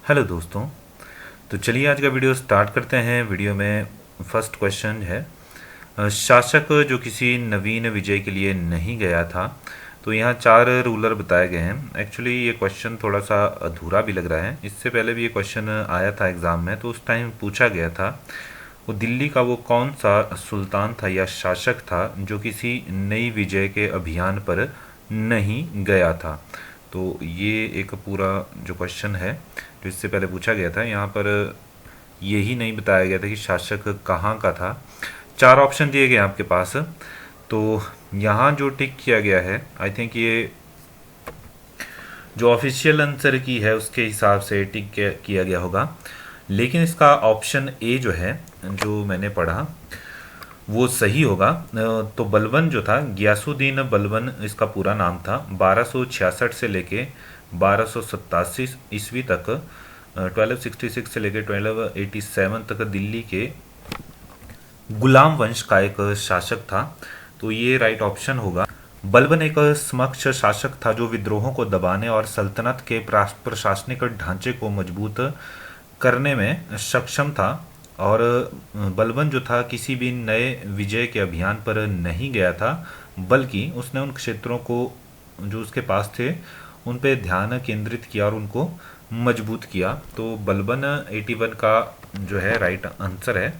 Hello दोस्तों। तो चलिए आज का वीडियो स्टार्ट करते हैं। वीडियो में फर्स्ट क्वेश्चन है, शासक जो किसी नवीन विजय के लिए नहीं गया था। तो यहाँ चार रूलर बताए गए हैं। एक्चुअली ये क्वेश्चन थोड़ा सा अधूरा भी लग रहा है। इससे पहले भी ये क्वेश्चन आया था एग्ज़ाम में, तो उस टाइम पूछा गया था वो दिल्ली का वो कौन सा सुल्तान था या शासक था जो किसी नई विजय के अभियान पर नहीं गया था। तो ये एक पूरा जो क्वेश्चन है जो इससे पहले पूछा गया था, यहाँ पर यही नहीं बताया गया था कि शासक कहाँ का था। चार ऑप्शन दिए गए हैं आपके पास। तो यहाँ जो टिक किया गया है, आई थिंक ये जो ऑफिशियल आंसर की है उसके हिसाब से टिक किया गया होगा। लेकिन इसका ऑप्शन ए जो है, जो मैंने पढ़ा, वो सही होगा। तो बलबन जो था, गियासुद्दीन बलबन इसका पूरा नाम था। 1266 से लेके 1287 ईस्वी तक, 1266 से लेके 1287 तक दिल्ली के गुलाम वंश का एक शासक था। तो ये राइट ऑप्शन होगा। बलबन एक समक्ष शासक था जो विद्रोहों को दबाने और सल्तनत के प्रशासनिक ढांचे को मजबूत करने में सक्षम था। और बलबन जो था किसी भी नए विजय के अभियान पर नहीं गया था, बल्कि उसने उन क्षेत्रों को जो उसके पास थे उन पे ध्यान केंद्रित किया और उनको मजबूत किया। तो बलबन 81 का जो है राइट आंसर है,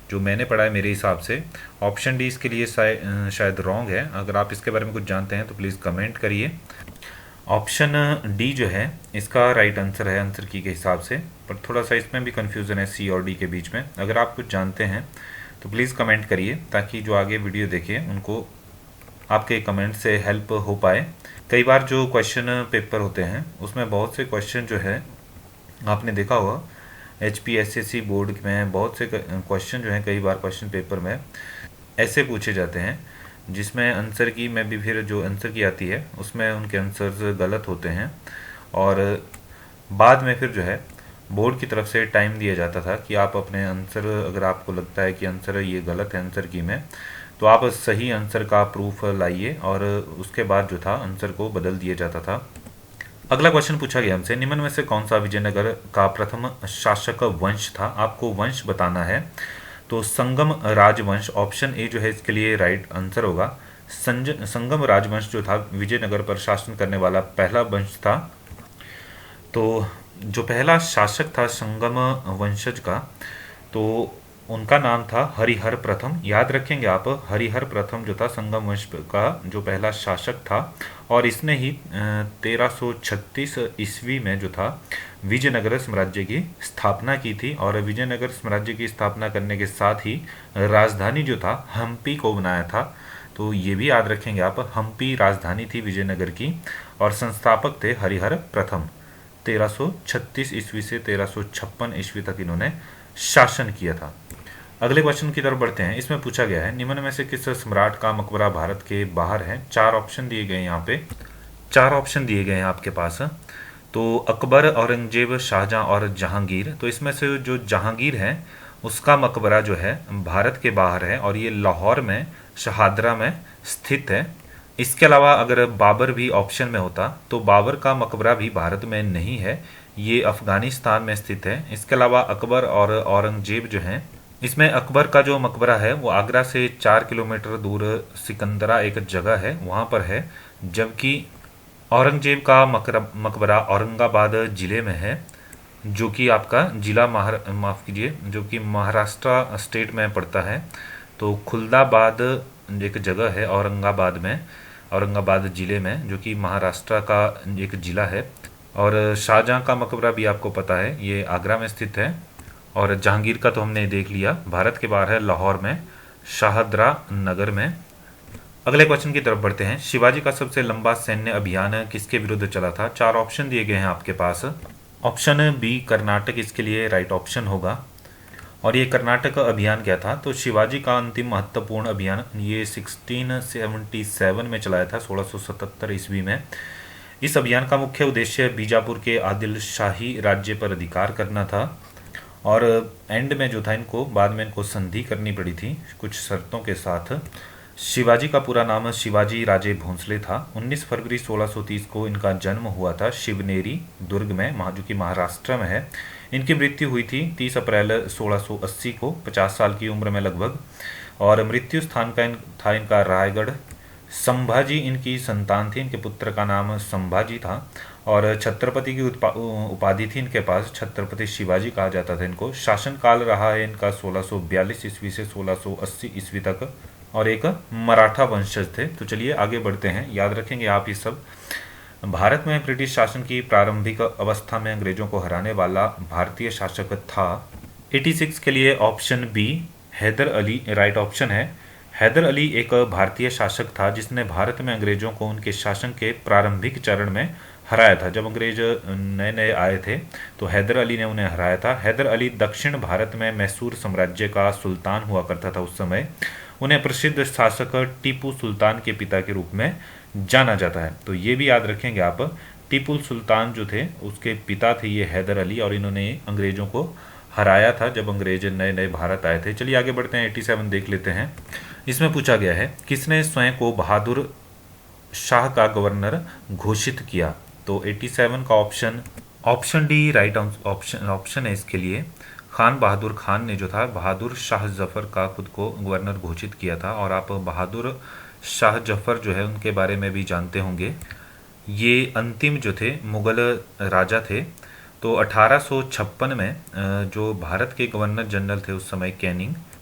जो मैंने पढ़ा है मेरे हिसाब से। ऑप्शन डी इसके लिए शायद रॉन्ग है। अगर आप इसके बारे में कुछ जानते हैं तो प्लीज़ कमेंट करिए। ऑप्शन डी जो है इसका राइट आंसर है आंसर की के हिसाब से, पर थोड़ा सा इसमें भी कंफ्यूजन है सी और डी के बीच में। अगर आप कुछ जानते हैं तो प्लीज़ कमेंट करिए, ताकि जो आगे वीडियो देखें उनको आपके कमेंट से हेल्प हो पाए। कई बार जो क्वेश्चन पेपर होते हैं उसमें बहुत से क्वेश्चन जो है, आपने देखा होगा HPSSC बोर्ड में बहुत से क्वेश्चन जो हैं कई बार क्वेश्चन पेपर में ऐसे पूछे जाते हैं जिसमें आंसर की में भी फिर जो आंसर की आती है उसमें उनके आंसर्स गलत होते हैं। और बाद में फिर जो है बोर्ड की तरफ से टाइम दिया जाता था कि आप अपने आंसर, अगर आपको लगता है कि आंसर ये गलत है आंसर की में, तो आप सही आंसर का प्रूफ लाइए, और उसके बाद जो था आंसर को बदल दिया जाता था। अगला क्वेश्चन पूछा गया हमसे, निम्न में से कौन सा विजयनगर का प्रथम शासक वंश था। आपको वंश बताना है। तो संगम राजवंश, ऑप्शन ए जो है इसके लिए राइट आंसर होगा। संगम राजवंश जो था विजयनगर पर शासन करने वाला पहला वंश था। तो जो पहला शासक था संगम वंशज का, तो उनका नाम था हरिहर प्रथम। याद रखेंगे आप, हरिहर प्रथम जो था संगम वंश का जो पहला शासक था, और इसने ही 1336 ईस्वी में जो था विजयनगर साम्राज्य की स्थापना की थी। और विजयनगर साम्राज्य की स्थापना करने के साथ ही राजधानी जो था हम्पी को बनाया था। तो ये भी याद रखेंगे आप, हम्पी राजधानी थी विजयनगर की, और संस्थापक थे हरिहर प्रथम। 1336 ईस्वी से 1356 ईस्वी तक इन्होंने शासन किया था। अगले क्वेश्चन की तरफ बढ़ते हैं। इसमें पूछा गया है, निम्न में से किस सम्राट का मकबरा भारत के बाहर है। चार ऑप्शन दिए गए हैं यहाँ पे, चार ऑप्शन दिए गए हैं आपके पास। तो अकबर, औरंगजेब, शाहजहां और जहांगीर। तो इसमें से जो जहांगीर है उसका मकबरा जो है भारत के बाहर है, और ये लाहौर में शहादरा में स्थित है। इसके अलावा अगर बाबर भी ऑप्शन में होता तो बाबर का मकबरा भी भारत में नहीं है, ये अफगानिस्तान में स्थित है। इसके अलावा अकबर और औरंगजेब जो हैं, इसमें अकबर का जो मकबरा है वो आगरा से 4 किलोमीटर दूर सिकंदरा एक जगह है वहाँ पर है। जबकि औरंगजेब का मकबरा औरंगाबाद ज़िले में है, जो कि आपका ज़िला माफ़ कीजिए, जो कि महाराष्ट्र स्टेट में पड़ता है। तो खुलदाबाद एक जगह है औरंगाबाद में, औरंगाबाद ज़िले में, जो कि महाराष्ट्र का एक ज़िला है। और शाहजहां का मकबरा भी आपको पता है, ये आगरा में स्थित है। और जहांगीर का तो हमने देख लिया, भारत के बाहर है लाहौर में शाहदरा नगर में। अगले क्वेश्चन की तरफ बढ़ते हैं। शिवाजी का सबसे लंबा सैन्य अभियान किसके विरुद्ध चला था। चार ऑप्शन दिए गए हैं आपके पास। ऑप्शन बी कर्नाटक इसके लिए राइट ऑप्शन होगा। और ये कर्नाटक अभियान क्या था, तो शिवाजी का अंतिम महत्वपूर्ण अभियान ये 1677 में चलाया था, 1677 ईस्वी में। इस अभियान का मुख्य उद्देश्य बीजापुर के आदिल शाही राज्य पर अधिकार करना था। और एंड में जो था इनको बाद में इनको संधि करनी पड़ी थी कुछ शर्तों के साथ। शिवाजी का पूरा नाम शिवाजी राजे भोंसले था। 19 फरवरी 1630 को इनका जन्म हुआ था शिवनेरी दुर्ग में, जो कि महाराष्ट्र में है। इनकी मृत्यु हुई थी 30 अप्रैल 1680 को, 50 साल की उम्र में लगभग। और मृत्यु स्थान का था इनका रायगढ़। संभाजी इनकी संतान थी, इनके पुत्र का नाम संभाजी था और छत्रपति की उपाधि थी इनके पास, छत्रपति शिवाजी कहा जाता था इनको। शासनकाल रहा है इनका 1642 ईस्वी से 1680 ईस्वी तक और एक मराठा वंशज थे। तो चलिए आगे बढ़ते हैं, याद रखेंगे आप ये सब। भारत में ब्रिटिश शासन की प्रारंभिक अवस्था में अंग्रेजों को हराने वाला भारतीय शासक था। 86 के लिए option B Haidar Ali right option है। हैदर अली एक भारतीय शासक था जिसने भारत में अंग्रेजों को उनके शासन के प्रारंभिक चरण में हराया था। जब अंग्रेज नए नए आए थे तो हैदर अली ने उन्हें हराया था। हैदर अली दक्षिण भारत में मैसूर साम्राज्य का सुल्तान हुआ करता था उस समय। उन्हें प्रसिद्ध शासक टीपू सुल्तान के पिता के रूप में जाना जाता है। तो ये भी याद रखेंगे आप, टीपू सुल्तान जो थे उसके पिता थे ये हैदर अली और इन्होंने अंग्रेजों को हराया था जब अंग्रेज नए नए भारत आए थे। चलिए आगे बढ़ते हैं, 87 देख लेते हैं। इसमें पूछा गया है किसने स्वयं को बहादुर शाह का गवर्नर घोषित किया। तो 87 का ऑप्शन डी राइट ऑप्शन है इसके लिए। खान बहादुर खान ने जो था बहादुर शाह जफर का खुद को गवर्नर घोषित किया था। और आप बहादुर शाह जफर जो है उनके बारे में भी जानते होंगे। ये अंतिम जो थे मुगल राजा थे। तो 1856 में जो भारत के गवर्नर जनरल थे उस समय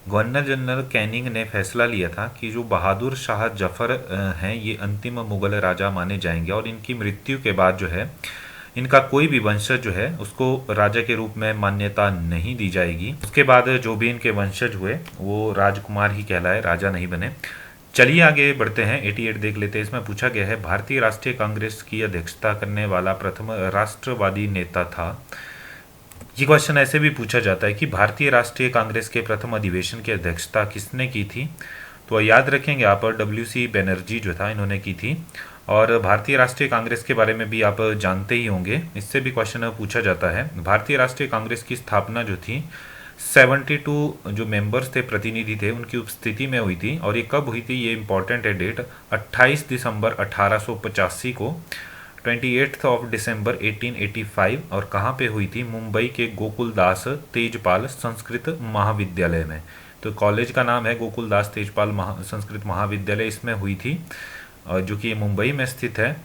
गवर्नर जनरल कैनिंग ने फैसला लिया था कि जो बहादुर शाह जफर हैं ये अंतिम मुगल राजा माने जाएंगे और इनकी मृत्यु के बाद जो है इनका कोई भी वंशज जो है उसको राजा के रूप में मान्यता नहीं दी जाएगी। उसके बाद जो भी इनके वंशज हुए वो राजकुमार ही कहलाए, राजा नहीं बने। चलिए आगे बढ़ते हैं, 88 देख लेते हैं। इसमें पूछा गया है भारतीय राष्ट्रीय कांग्रेस की अध्यक्षता करने वाला प्रथम राष्ट्रवादी नेता था। ये क्वेश्चन ऐसे भी पूछा जाता है कि भारतीय राष्ट्रीय कांग्रेस के प्रथम अधिवेशन की अध्यक्षता किसने की थी। तो याद रखेंगे आप, WC बनर्जी जो था इन्होंने की थी। और भारतीय राष्ट्रीय कांग्रेस के बारे में भी आप जानते ही होंगे, इससे भी क्वेश्चन पूछा जाता है। भारतीय राष्ट्रीय कांग्रेस की स्थापना जो थी 72 जो मेंबर्स थे, प्रतिनिधि थे, उनकी उपस्थिति में हुई थी। और ये कब हुई थी, ये इंपॉर्टेंट है डेट, 28 दिसंबर 1885 को, 28 ऑफ दिसंबर 1885। और कहाँ पे हुई थी, मुंबई के गोकुलदास तेजपाल संस्कृत महाविद्यालय में। तो कॉलेज का नाम है गोकुलदास तेजपाल संस्कृत महाविद्यालय, इसमें हुई थी जो कि मुंबई में स्थित है।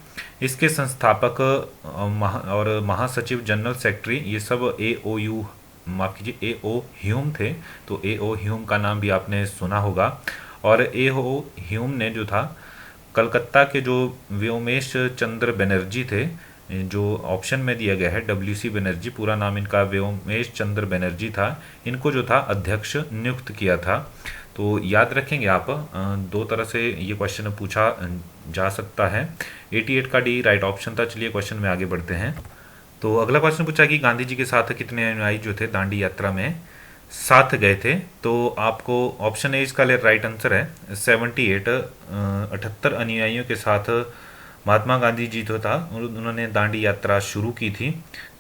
इसके संस्थापक और महासचिव जनरल सेक्रेटरी ये सब A.O. ह्यूम थे। तो A.O. ह्यूम का नाम भी आपने सुना होगा। और A.O. ह्यूम ने जो था कलकत्ता के जो व्योमेश चंद्र बनर्जी थे, जो ऑप्शन में दिया गया है WC बनर्जी, पूरा नाम इनका व्योमेश चंद्र बनर्जी था, इनको जो था अध्यक्ष नियुक्त किया था। तो याद रखेंगे आप, दो तरह से ये क्वेश्चन पूछा जा सकता है। 88 का डी राइट ऑप्शन था। चलिए क्वेश्चन में आगे बढ़ते हैं। तो अगला क्वेश्चन पूछा कि गांधी जी के साथ कितने अनुयायी जो थे दांडी यात्रा में साथ गए थे। तो आपको ऑप्शन ए इसका राइट आंसर है 78, 78 अनुयायियों के साथ महात्मा गांधी जी जो था उन्होंने दांडी यात्रा शुरू की थी।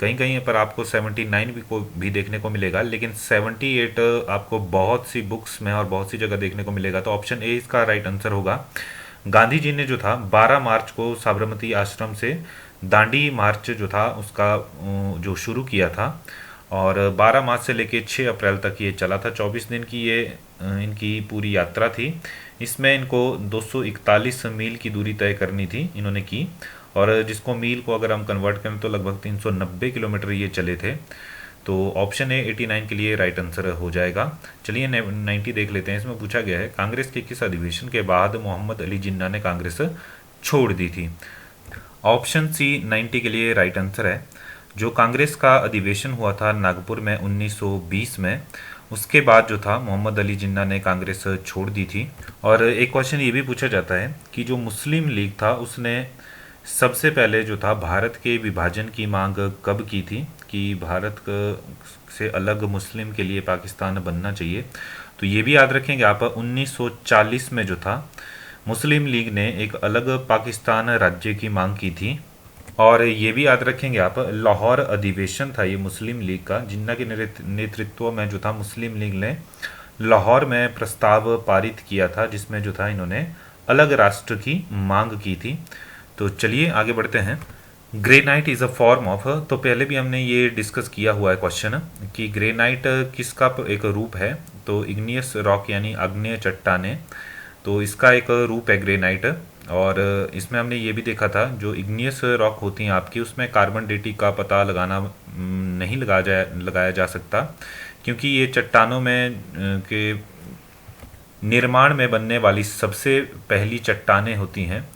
कहीं कहीं पर आपको 79 भी देखने को मिलेगा, लेकिन 78 आपको बहुत सी बुक्स में और बहुत सी जगह देखने को मिलेगा। तो ऑप्शन ए इसका राइट आंसर होगा। गांधी जी ने जो था 12 मार्च को साबरमती आश्रम से दांडी मार्च जो था उसका जो शुरू किया था और 12 मार्च से लेके 6 अप्रैल तक ये चला था। 24 दिन की ये इनकी पूरी यात्रा थी। इसमें इनको 241 मील की दूरी तय करनी थी, इन्होंने की। और जिसको मील को अगर हम कन्वर्ट करें तो लगभग 390 किलोमीटर ये चले थे। तो ऑप्शन ए 89 के लिए राइट आंसर हो जाएगा। चलिए 90 देख लेते हैं। इसमें पूछा गया है कांग्रेस के किस अधिवेशन के बाद मोहम्मद अली जिन्ना ने कांग्रेस छोड़ दी थी। ऑप्शन सी 90 के लिए राइट आंसर है। जो कांग्रेस का अधिवेशन हुआ था नागपुर में 1920 में, उसके बाद जो था मोहम्मद अली जिन्ना ने कांग्रेस छोड़ दी थी। और एक क्वेश्चन ये भी पूछा जाता है कि जो मुस्लिम लीग था उसने सबसे पहले जो था भारत के विभाजन की मांग कब की थी, कि भारत से अलग मुस्लिम के लिए पाकिस्तान बनना चाहिए। तो ये भी याद रखेंगे आप, 1940 में जो था मुस्लिम लीग ने एक अलग पाकिस्तान राज्य की मांग की थी। और ये भी याद रखेंगे आप, लाहौर अधिवेशन था ये मुस्लिम लीग का, जिन्ना के नेतृत्व में जो था मुस्लिम लीग ने लाहौर में प्रस्ताव पारित किया था, जिसमें जो था इन्होंने अलग राष्ट्र की मांग की थी। तो चलिए आगे बढ़ते हैं। Granite is a form of, तो पहले भी हमने ये डिस्कस किया हुआ है क्वेश्चन कि ग्रेनाइट किसका एक रूप है, तो इग्नियस रॉक यानी आग्नेय चट्टाने, तो इसका एक रूप है ग्रेनाइट। और इसमें हमने ये भी देखा था जो इग्नियस रॉक होती हैं आपकी, उसमें कार्बन डेटिंग का पता लगाना नहीं लगाया जा सकता, क्योंकि ये चट्टानों में के निर्माण में बनने वाली सबसे पहली चट्टानें होती हैं।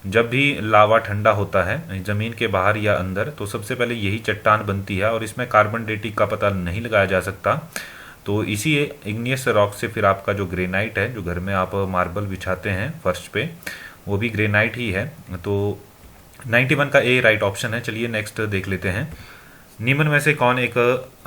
जब भी लावा ठंडा होता है ज़मीन के बाहर या अंदर, तो सबसे पहले यही चट्टान बनती है और इसमें कार्बन डेटिंग का पता नहीं लगाया जा सकता। तो इसी इग्नियस रॉक से फिर आपका जो ग्रेनाइट है, जो घर में आप मार्बल बिछाते हैं फर्श पे, वो भी ग्रेनाइट ही है। तो 91 का ए राइट ऑप्शन है। चलिए नेक्स्ट देख लेते हैं। निम्न में से कौन एक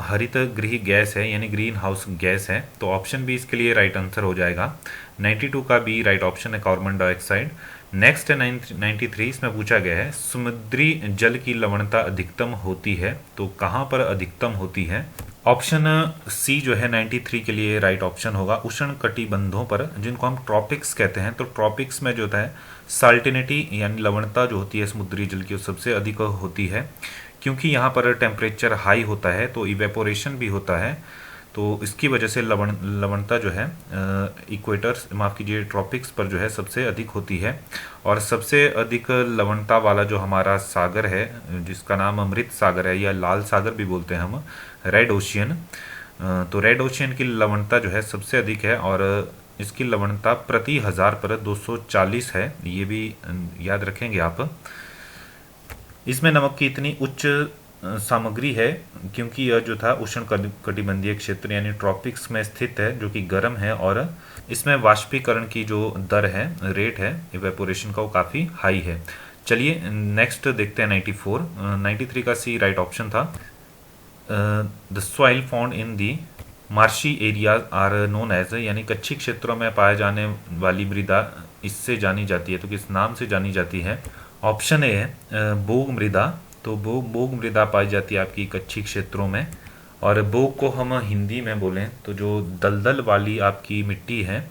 हरित गृह गैस है यानी ग्रीन हाउस गैस है, तो ऑप्शन बी इसके लिए राइट आंसर हो जाएगा। 92 का बी राइट ऑप्शन है, कार्बन डाइऑक्साइड। नेक्स्ट है 93, इसमें पूछा गया है समुद्री जल की लवणता अधिकतम होती है, तो कहाँ पर अधिकतम होती है। ऑप्शन सी जो है 93 के लिए राइट ऑप्शन होगा, उष्ण कटिबंधों पर, जिनको हम ट्रॉपिक्स कहते हैं। तो ट्रॉपिक्स में जो होता है साल्टिनिटी यानी लवणता जो होती है समुद्री जल की, वो सबसे अधिक होती है, क्योंकि यहाँ पर टेम्परेचर हाई होता है तो इवेपोरेशन भी होता है, तो इसकी वजह से लवणता जो है इक्वेटर, माफ़ कीजिए, ट्रॉपिक्स पर जो है सबसे अधिक होती है। और सबसे अधिक लवणता वाला जो हमारा सागर है, जिसका नाम अमृत सागर है या लाल सागर भी बोलते हैं हम, रेड ओशियन, तो रेड ओशियन की लवणता जो है सबसे अधिक है और इसकी लवणता प्रति हजार पर 240 है। ये भी याद रखेंगे आप। इसमें नमक की इतनी उच्च सामग्री है क्योंकि यह जो था उष्ण कटिबंधीय क्षेत्र यानी ट्रॉपिक्स में स्थित है, जो कि गर्म है, और इसमें वाष्पीकरण की जो दर है, रेट है इवेपोरेशन का, वो काफ़ी हाई है। चलिए नेक्स्ट देखते हैं 94। 93 का सी राइट ऑप्शन था। The soil found in the marshy areas are known as, यानी कच्ची क्षेत्रों में पाए जाने वाली मृदा इससे जानी जाती है, तो किस नाम से जानी जाती है। ऑप्शन ए है बोग मृदा, तो बोग मृदा पाई जाती है आपकी कच्ची क्षेत्रों में। और बोग को हम हिंदी में बोलें तो जो दलदल वाली आपकी मिट्टी है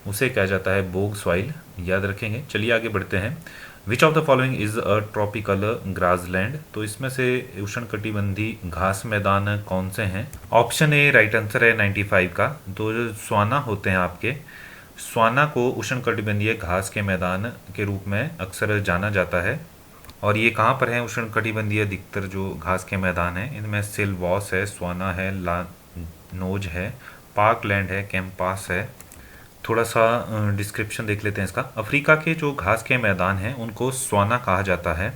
उसे कहा जाता है बोग सॉइल, याद रखेंगे। चलिए आगे बढ़ते हैं। Which of the following is a tropical grassland, तो इसमें से उष्णकटिबंधी घास मैदान कौन से हैं। ऑप्शन ए राइट आंसर है 95 का। तो जो स्वाना होते हैं आपके, स्वाना को उष्णकटिबंधीय घास के मैदान के रूप में अक्सर जाना जाता है। और ये कहाँ पर है उष्णकटिबंधीय अधिकतर जो घास के मैदान हैं, इनमें सिलवॉस है, स्वाना है, लानोज है, पार्कलैंड है, कैंपास है। थोड़ा सा डिस्क्रिप्शन देख लेते हैं इसका। अफ्रीका के जो घास के मैदान हैं उनको स्वाना कहा जाता है,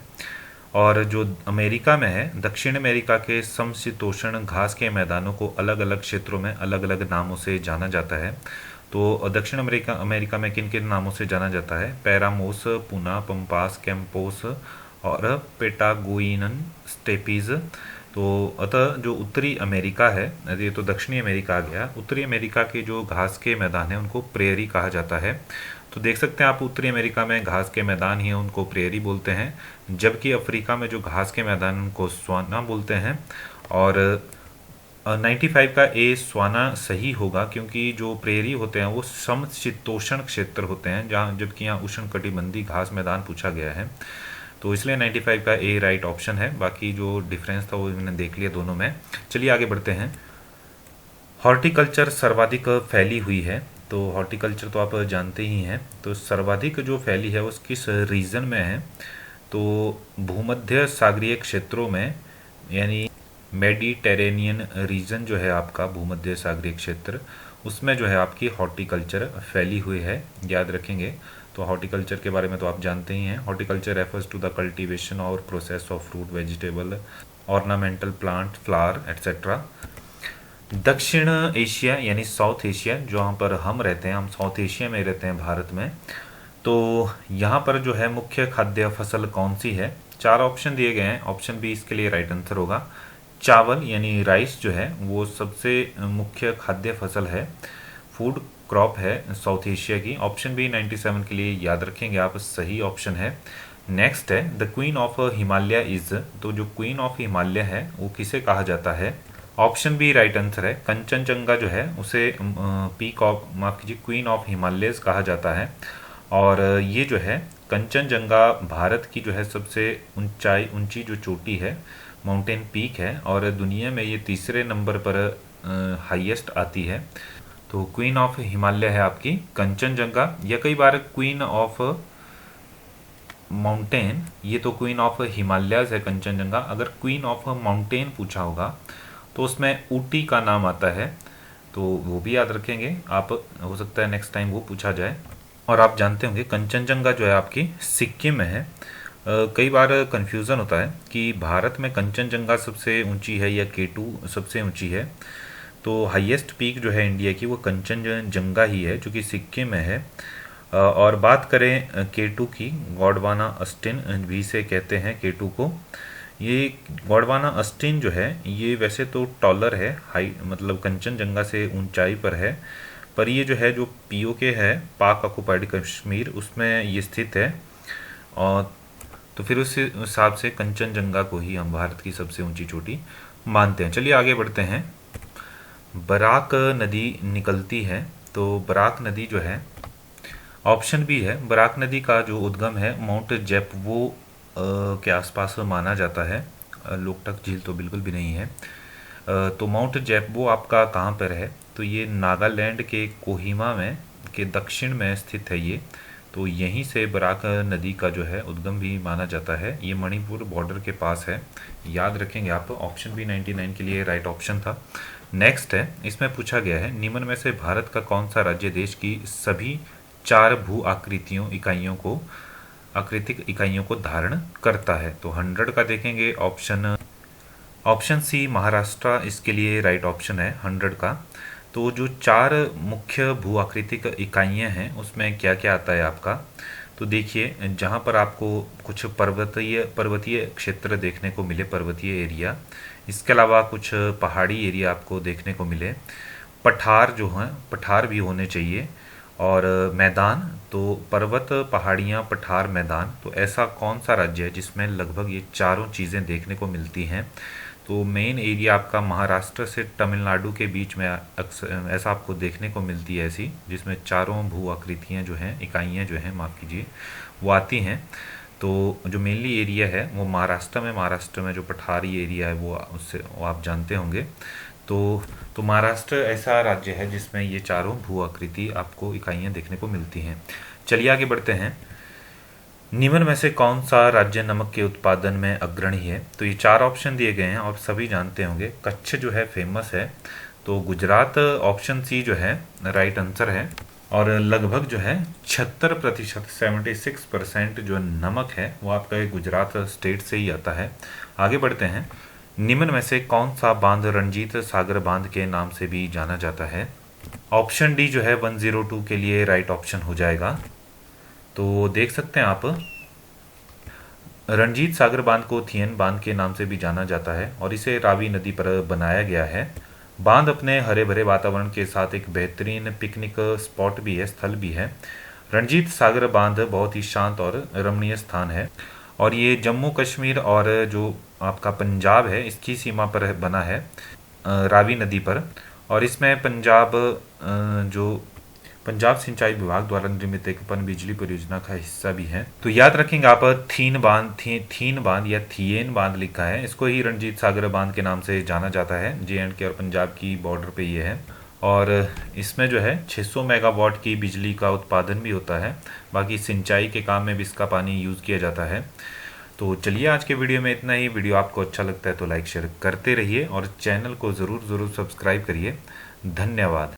और जो अमेरिका में है, दक्षिण अमेरिका के समशीतोष्ण घास के मैदानों को अलग अलग क्षेत्रों में अलग अलग नामों से जाना जाता है। तो दक्षिण अमेरिका में किन किन नामों से जाना जाता है, पैरामोस, पूना, पंपास, कैंपोस और पेटागोइनन स्टेपीज। तो अतः जो उत्तरी अमेरिका है, ये तो दक्षिणी अमेरिका आ गया, उत्तरी अमेरिका के जो घास के मैदान हैं उनको प्रेयरी कहा जाता है। तो देख सकते हैं आप, उत्तरी अमेरिका में घास के मैदान ही हैं उनको प्रेयरी बोलते हैं, जबकि अफ्रीका में जो घास के मैदान उनको स्वाना बोलते हैं। और 95 का ए स्वाना सही होगा, क्योंकि जो प्रेयरी होते हैं वो समशीतोष्ण क्षेत्र होते हैं, जहाँ जबकि यहाँ उष्णकटिबंधीय घास मैदान पूछा गया है, तो इसलिए 95 का ए राइट ऑप्शन है। बाकी जो डिफरेंस था वो मैंने देख लिया दोनों में। चलिए आगे बढ़ते हैं। हॉर्टिकल्चर सर्वाधिक फैली हुई है, तो हॉर्टिकल्चर तो आप जानते ही हैं, तो सर्वाधिक जो फैली है वो किस रीजन में है, तो भूमध्य सागरीय क्षेत्रों में, यानी मेडिटेरेनियन रीजन जो है आपका भूमध्य सागरीय क्षेत्र, उसमें जो है आपकी हॉर्टिकल्चर फैली हुई है, याद रखेंगे। तो हॉर्टिकल्चर के बारे में तो आप जानते ही हैं। Horticulture refers to the cultivation और process of fruit, vegetable, ornamental plant, flower etcetera. दक्षिण एशिया यानी साउथ एशिया, जहाँ पर हम रहते हैं, हम साउथ एशिया में रहते हैं भारत में, तो यहाँ पर जो है मुख्य खाद्य फसल कौन सी है। 4 ऑप्शन दिए गए हैं, ऑप्शन बी इसके लिए राइट आंसर होगा। चावल यानी राइस जो है वो सबसे मुख्य खाद्य फसल है, फूड क्रॉप है साउथ एशिया की। ऑप्शन बी 97 के लिए याद रखेंगे आप, सही ऑप्शन है। नेक्स्ट है the queen of Himalaya is, तो जो क्वीन ऑफ हिमालय है वो किसे कहा जाता है। ऑप्शन बी राइट आंसर है। कंचनजंगा जो है उसे पीक ऑफ, माफ कीजिए, क्वीन ऑफ हिमालयस कहा जाता है। और ये जो है कंचनजंगा भारत की जो है सबसे ऊंची जो चोटी है, माउंटेन पीक है, और दुनिया में ये तीसरे नंबर पर हाईएस्ट आती है। तो क्वीन ऑफ हिमालय है आपकी कंचनजंगा, या कई बार क्वीन ऑफ माउंटेन, ये तो क्वीन ऑफ हिमालयाज है कंचनजंगा। अगर क्वीन ऑफ माउंटेन पूछा होगा तो उसमें ऊटी का नाम आता है, तो वो भी याद रखेंगे आप, हो सकता है नेक्स्ट टाइम वो पूछा जाए। और आप जानते होंगे कंचनजंगा जो है आपकी सिक्किम में है। कई बार कंफ्यूजन होता है कि भारत में कंचनजंगा सबसे ऊंची है या K2 सबसे ऊंची है। तो हाईएस्ट पीक जो है इंडिया की वो कंचनजंगा ही है, जो कि सिक्किम में है। और बात करें K2 की, गोंडवाना अस्टिन भी से कहते हैं K2 को। ये गोंडवाना अस्टिन जो है ये वैसे तो टॉलर है, हाई मतलब कंचनजंगा से ऊंचाई पर है, पर ये जो है जो POK है, पाक ऑक्युपाइड कश्मीर, उसमें ये स्थित है। और तो फिर उस हिसाब से कंचनजंगा को ही हम भारत की सबसे ऊंची चोटी मानते हैं। चलिए आगे बढ़ते हैं। बराक नदी निकलती है, तो बराक नदी जो है, ऑप्शन बी है, बराक नदी का जो उद्गम है माउंट जेपवो के आसपास माना जाता है। लोकटक झील तो बिल्कुल भी नहीं है। तो माउंट जेपवो आपका कहाँ पर है, तो ये नागालैंड के कोहिमा में के दक्षिण में स्थित है ये। तो यहीं से बराक नदी का जो है उद्गम भी माना जाता है। ये मणिपुर बॉर्डर के पास है, याद रखेंगे आप। ऑप्शन बी 99 के लिए राइट ऑप्शन था। नेक्स्ट है, इसमें पूछा गया है निम्न में से भारत का कौन सा राज्य देश की सभी 4 भू आकृतिक इकाइयों को धारण करता है। तो 100 का देखेंगे, ऑप्शन सी महाराष्ट्र इसके लिए राइट ऑप्शन है 100 का। तो जो 4 मुख्य भू आकृतिक इकाइयाँ हैं उसमें क्या क्या आता है आपका, तो देखिए जहाँ पर आपको कुछ पर्वतीय क्षेत्र देखने को मिले, पर्वतीय एरिया, इसके अलावा कुछ पहाड़ी एरिया आपको देखने को मिले, पठार जो हैं, पठार भी होने चाहिए, और मैदान, तो पर्वत, पहाड़ियाँ, पठार, मैदान। तो ऐसा कौन सा राज्य है जिसमें लगभग ये चारों चीज़ें देखने को मिलती हैं, तो मेन एरिया आपका महाराष्ट्र से तमिलनाडु के बीच में अक्सर ऐसा आपको देखने को मिलती है, ऐसी जिसमें चारों भू आकृतियाँ जो हैं, इकाइयाँ जो हैं, माफ़ कीजिए, वो आती हैं। तो जो मेनली एरिया है वो महाराष्ट्र में जो पठारी एरिया है वो आप जानते होंगे। तो महाराष्ट्र ऐसा राज्य है जिसमें ये चारों भू आकृति आपको इकाइयाँ देखने को मिलती हैं। चलिए आगे बढ़ते हैं। निम्न में से कौन सा राज्य नमक के उत्पादन में अग्रणी है, तो ये 4 ऑप्शन दिए गए हैं और सभी जानते होंगे। कच्छ जो है फेमस है, तो गुजरात ऑप्शन सी जो है राइट आंसर है। और लगभग जो है 76%, 76% जो नमक है वो आपका गुजरात स्टेट से ही आता है। आगे बढ़ते हैं। निम्न में से कौन सा बांध रणजीत सागर बांध के नाम से भी जाना जाता है, ऑप्शन डी जो है 102 के लिए राइट ऑप्शन हो जाएगा। तो देख सकते हैं आप, रणजीत सागर बांध को थियन बांध के नाम से भी जाना जाता है और इसे रावी नदी पर बनाया गया है। बांध अपने हरे भरे वातावरण के साथ एक बेहतरीन पिकनिक स्पॉट भी है, स्थल भी है। रणजीत सागर बांध बहुत ही शांत और रमणीय स्थान है और ये जम्मू कश्मीर और जो आपका पंजाब है इसकी सीमा पर बना है, रावी नदी पर। और इसमें पंजाब सिंचाई विभाग द्वारा निर्मित एक पन बिजली परियोजना का हिस्सा भी है। तो याद रखेंगे आप, थीन बांध या थियेन बांध लिखा है, इसको ही रणजीत सागर बांध के नाम से जाना जाता है। JNK और पंजाब की बॉर्डर पे ये है और इसमें जो है 600 मेगावाट की बिजली का उत्पादन भी होता है। बाकी सिंचाई के काम में भी इसका पानी यूज़ किया जाता है। तो चलिए आज के वीडियो में इतना ही। वीडियो आपको अच्छा लगता है तो लाइक शेयर करते रहिए और चैनल को ज़रूर सब्सक्राइब करिए। धन्यवाद।